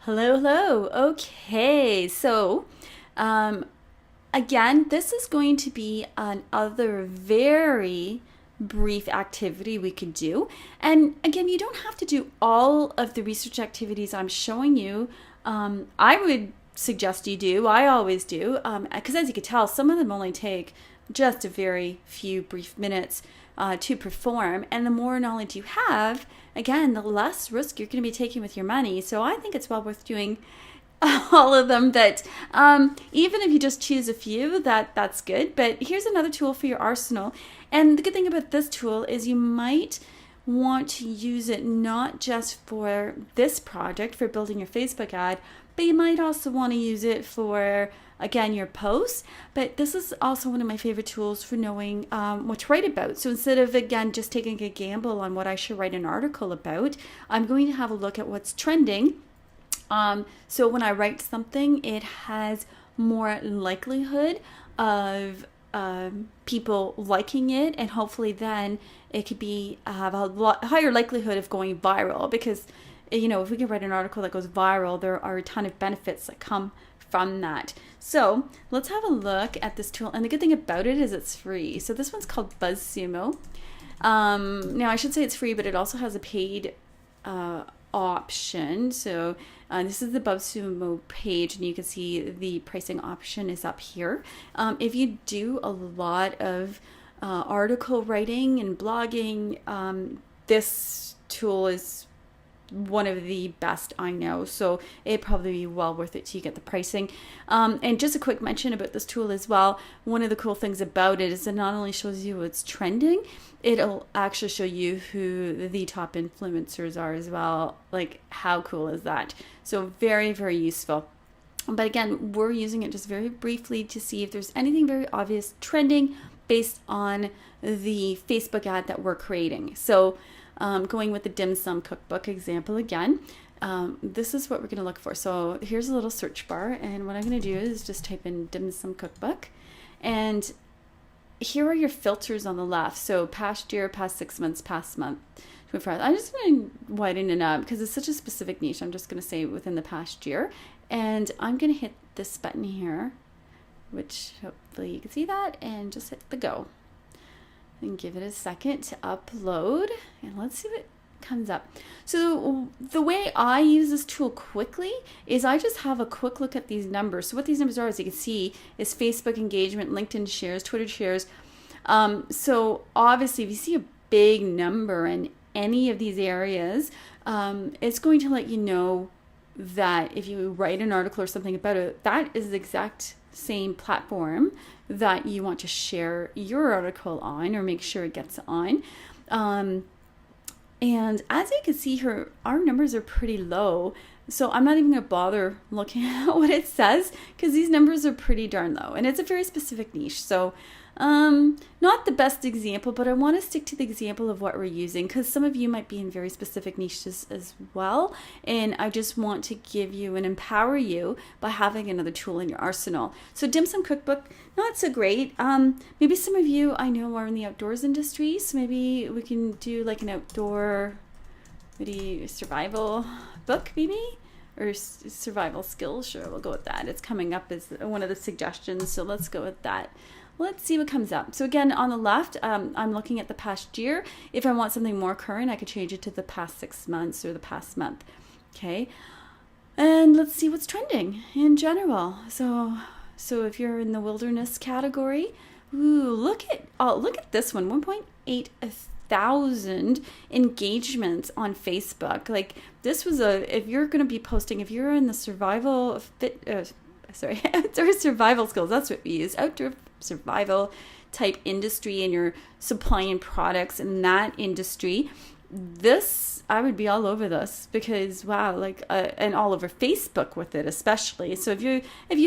Hello, hello. Okay, so um, again, this is going to be another very brief activity we could do. And again, you don't have to do all of the research activities I'm showing you. I would suggest you do. I always do, because as you can tell, some of them only take just a very few brief minutes to perform. And the more knowledge you have, again, the less risk you're going to be taking with your money. So I think it's well worth doing all of them. But even if you just choose a few, that's good. But here's another tool for your arsenal. And the good thing about this tool is you might want to use it not just for this project, for building your Facebook ad, but you might also want to use it for, again, your posts. But this is also one of my favorite tools for knowing what to write about. So instead of, again, just taking a gamble on what I should write an article about, I'm going to have a look at what's trending. So when I write something, it has more likelihood of people liking it, and hopefully then it could be have a lot higher likelihood of going viral, because if we can write an article that goes viral, there are a ton of benefits that come from that. So let's have a look at this tool. And the good thing about it is it's free. So this one's called BuzzSumo. Now I should say it's free, but it also has a paid option. So this is the BuzzSumo page, and you can see the pricing option is up here. If you do a lot of article writing and blogging, this tool is one of the best I know, so it'd probably be well worth it to get the pricing. And just a quick mention about this tool as well. One of the cool things about it is it not only shows you what's trending, it'll actually show you who the top influencers are as well. Like, how cool is that? So very, very useful. But again, we're using it just very briefly to see if there's anything very obvious trending based on the Facebook ad that we're creating. So going with the dim sum cookbook example again, this is what we're going to look for. So here's a little search bar, and what I'm going to do is just type in dim sum cookbook, and here are your filters on the left. So past year, past 6 months, past month. I'm just going to widen it up because it's such a specific niche. I'm just going to say within the past year, and I'm going to hit this button here, which hopefully you can see that, and just hit the go. And give it a second to upload, and let's see what comes up. So the way I use this tool quickly is I just have a quick look at these numbers. So what these numbers are, as you can see, is Facebook engagement, LinkedIn shares, Twitter shares. So obviously if you see a big number in any of these areas, it's going to let you know that if you write an article or something about it, that is the exact same platform that you want to share your article on, or make sure it gets on. And as you can see here, our numbers are pretty low. So I'm not even going to bother looking at what it says, because these numbers are pretty darn low. And it's a very specific niche. So not the best example, but I want to stick to the example of what we're using, because some of you might be in very specific niches as well. And I just want to give you and empower you by having another tool in your arsenal. So dim sum cookbook, not so great. Maybe some of you I know are in the outdoors industry, so maybe we can do like an outdoor survival book, maybe, or survival skills. Sure, we'll go with that. It's coming up as one of the suggestions, so let's go with that. Let's see what comes up. So again, on the left, I'm looking at the past year. If I want something more current, I could change it to the past 6 months or the past month. Okay, and let's see what's trending in general. So if you're in the wilderness category, ooh, look at this one, 1.8 thousand engagements on Facebook. Like, this was if you're going to be posting, if you're in the outdoor survival skills, that's what we use, outdoor survival type industry, and you're supplying products in that industry, this, I would be all over this, because wow, like and all over Facebook with it especially. So if you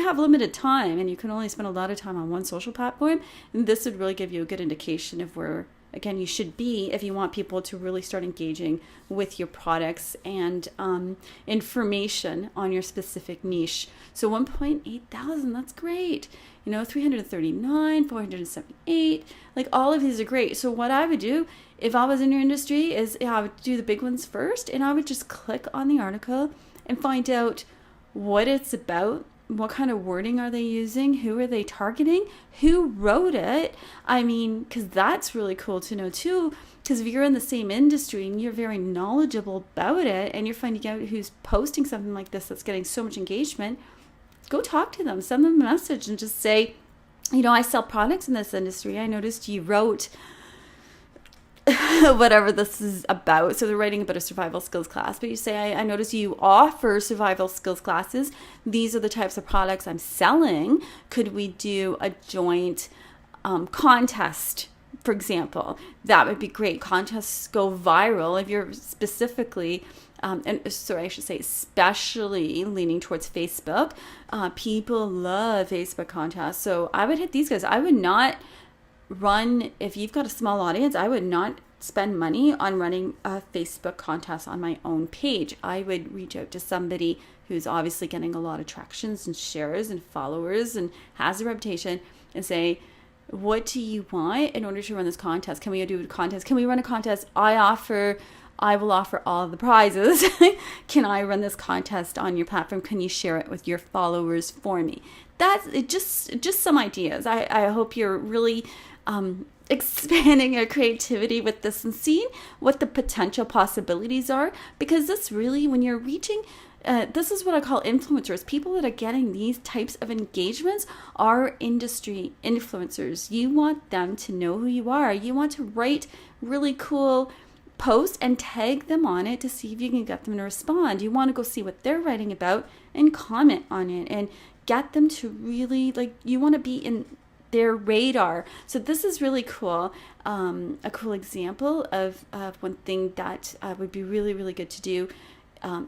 have limited time and you can only spend a lot of time on one social platform, this would really give you a good indication of where, again, you should be if you want people to really start engaging with your products and information on your specific niche. So 1.8 thousand, that's great. 339, 478, like all of these are great. So what I would do if I was in your industry is I would do the big ones first, and I would just click on the article and find out what it's about. What kind of wording are they using? Who are they targeting? Who wrote it? I mean, because that's really cool to know too. Because if you're in the same industry and you're very knowledgeable about it and you're finding out who's posting something like this that's getting so much engagement, go talk to them, send them a message and just say, I sell products in this industry. I noticed you wrote whatever this is about. So they're writing about a survival skills class, but you say, I notice you offer survival skills classes. These are the types of products I'm selling. Could we do a joint contest, for example? That would be great. Contests go viral if you're specifically, especially leaning towards Facebook. People love Facebook contests. So I would hit these guys. I would not run, if you've got a small audience, I would not spend money on running a Facebook contest on my own page. I would reach out to somebody who's obviously getting a lot of tractions and shares and followers and has a reputation and say, what do you want in order to run this contest? Can we do a contest? Can we run a contest? I will offer all of the prizes. Can I run this contest on your platform? Can you share it with your followers for me? That's it, just some ideas. I hope you're really expanding your creativity with this and seeing what the potential possibilities are, because this really, when you're reaching, this is what I call influencers. People that are getting these types of engagements are industry influencers. You want them to know who you are. You want to write really cool posts and tag them on it to see if you can get them to respond. You want to go see what they're writing about and comment on it and get them to really, you want to be in their radar. So this is really cool. A cool example of one thing that would be really, really good to do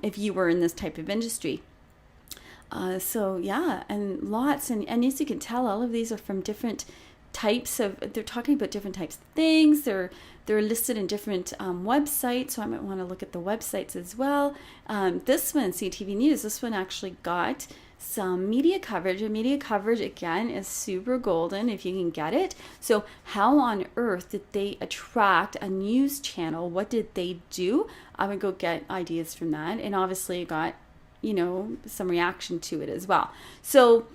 if you were in this type of industry. So yeah, and lots, and as you can tell, all of these are from different types of, they're talking about different types of things. They're listed in different websites, so I might want to look at the websites as well. This one, CTV News, this one actually got some media coverage, and media coverage again is super golden if you can get it. So how on earth did they attract a news channel? What did they do? I would go get ideas from that, and obviously got some reaction to it as well. So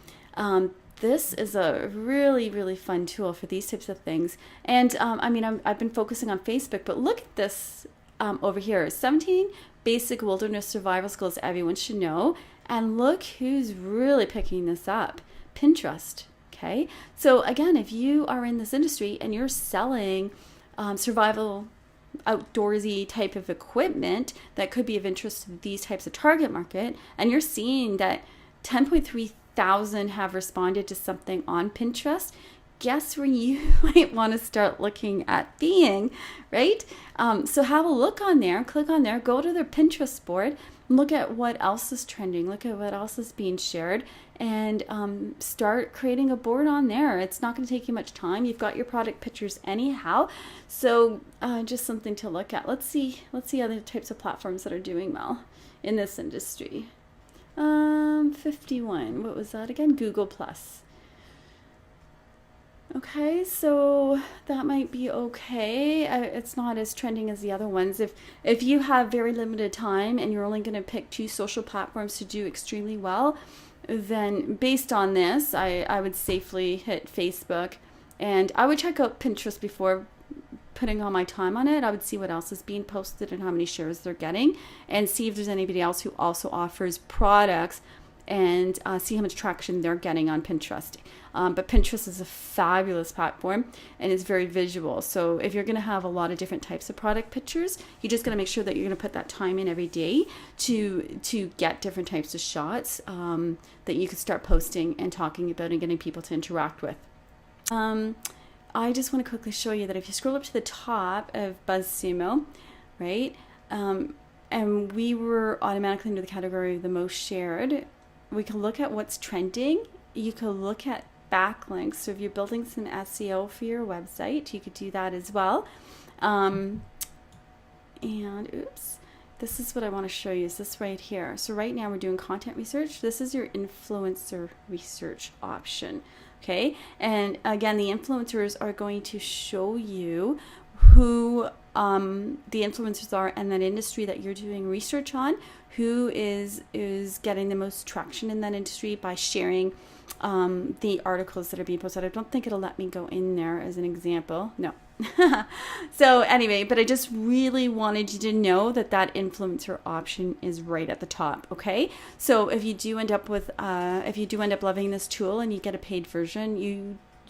this is a really, really fun tool for these types of things. And I've been focusing on Facebook, but look at this over here, 17 basic wilderness survival skills everyone should know. And look who's really picking this up, Pinterest. Okay, so again, if you are in this industry and you're selling survival outdoorsy type of equipment that could be of interest to these types of target market, and you're seeing that 10.3 thousand have responded to something on Pinterest, guess where you might want to start looking at being, right? So have a look on there, click on there, go to their Pinterest board, look at what else is trending, look at what else is being shared, and start creating a board on there. It's not going to take you much time. You've got your product pictures anyhow, so just something to look at. Let's see other types of platforms that are doing well in this industry. 51. What was that again? Google Plus. Okay, so that might be okay. It's not as trending as the other ones. If you have very limited time and you're only going to pick 2 social platforms to do extremely well, then based on this, I would safely hit Facebook, and I would check out Pinterest before putting all my time on it. I would see what else is being posted and how many shares they're getting, and see if there's anybody else who also offers products, and see how much traction they're getting on Pinterest. But Pinterest is a fabulous platform and it's very visual. So if you're going to have a lot of different types of product pictures, you just got to make sure that you're going to put that time in every day to get different types of shots that you could start posting and talking about and getting people to interact with. I just want to quickly show you that if you scroll up to the top of BuzzSumo, right, and we were automatically into the category of the most shared, we can look at what's trending. You can look at backlinks. So if you're building some SEO for your website, you could do that as well. And oops, this is what I want to show you, is this right here. So right now we're doing content research. This is your influencer research option. Okay, and again, the influencers are going to show you who the influencers are in that industry that you're doing research on, who is getting the most traction in that industry by sharing the articles that are being posted. I don't think it'll let me go in there as an example. No. So anyway, but I just really wanted you to know that influencer option is right at the top. Okay. So if you do end up loving this tool and you get a paid version,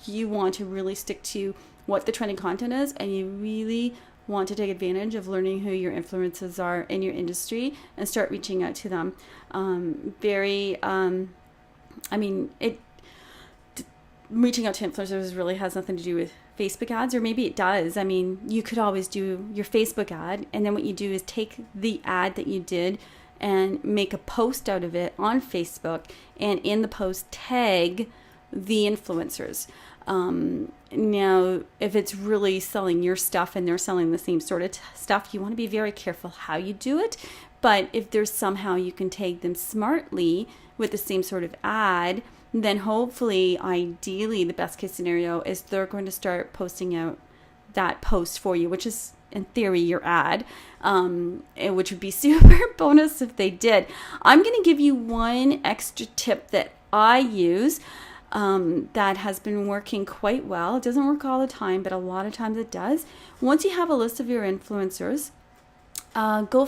you want to really stick to what the trending content is, and you really want to take advantage of learning who your influencers are in your industry and start reaching out to them. Reaching out to influencers really has nothing to do with Facebook ads, or maybe it does. I mean, you could always do your Facebook ad, and then what you do is take the ad that you did and make a post out of it on Facebook, and in the post tag the influencers. Now, if it's really selling your stuff and they're selling the same sort of stuff, you want to be very careful how you do it. But if there's somehow you can tag them smartly with the same sort of ad, then hopefully, ideally, the best case scenario is they're going to start posting out that post for you, which is in theory your ad, which would be super bonus if they did. I'm going to give you one extra tip that I use that has been working quite well. It doesn't work all the time, but a lot of times it does. Once you have a list of your influencers, go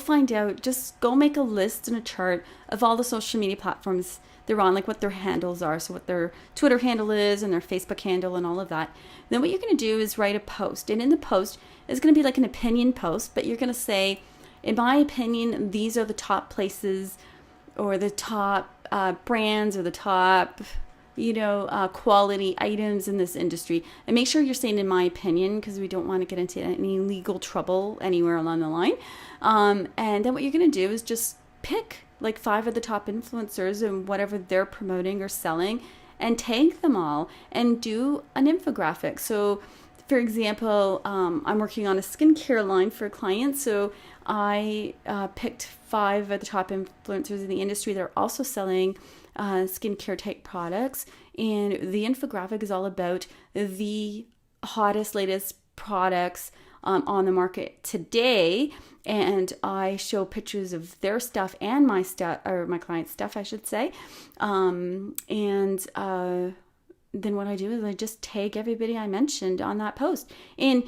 make a list and a chart of all the social media platforms they're on, like what their handles are, so what their Twitter handle is and their Facebook handle and all of that. Then what you're going to do is write a post, and in the post is going to be like an opinion post, but you're going to say, in my opinion, these are the top places or the top brands or the top quality items in this industry. And make sure you're saying in my opinion, because we don't want to get into any legal trouble anywhere along the line. And then what you're going to do is just pick like 5 of the top influencers and whatever they're promoting or selling, and tag them all and do an infographic. So for example, I'm working on a skincare line for a client. So I picked 5 of the top influencers in the industry that are also selling skincare type products. And the infographic is all about the hottest, latest products on the market today. And I show pictures of their stuff and my stuff, or my client's stuff, I should say. Then what I do is I just tag everybody I mentioned on that post. And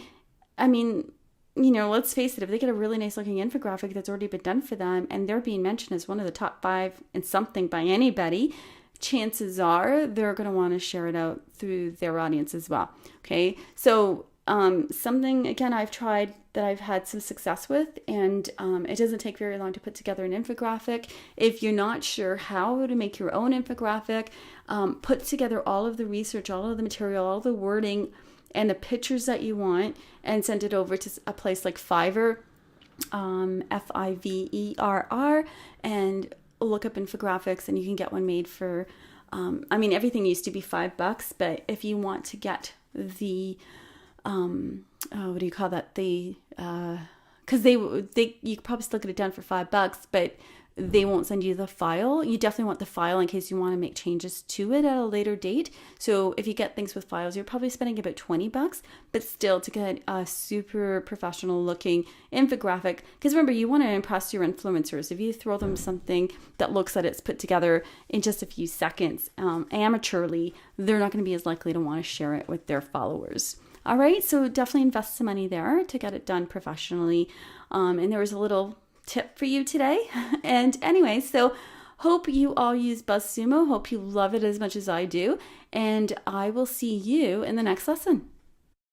I mean, let's face it, if they get a really nice looking infographic that's already been done for them and they're being mentioned as one of the top 5 in something by anybody, chances are they're going to want to share it out through their audience as well. Okay. So, something again I've tried that I've had some success with, and it doesn't take very long to put together an infographic. If you're not sure how to make your own infographic, put together all of the research, all of the material, all the wording, and the pictures that you want, and send it over to a place like Fiverr, Fiverr, and look up infographics, and you can get one made for, everything used to be $5, but if you want to get the what do you call that? Because you could probably still get it done for $5, but they won't send you the file. You definitely want the file in case you want to make changes to it at a later date. So if you get things with files, you're probably spending about $20, but still to get a super professional looking infographic. Because remember, you want to impress your influencers. If you throw them something that looks like it's put together in just a few seconds, amateurly, they're not going to be as likely to want to share it with their followers. All right, so definitely invest some money there to get it done professionally. And there was a little tip for you today. And anyway, so hope you all use BuzzSumo. Hope you love it as much as I do. And I will see you in the next lesson.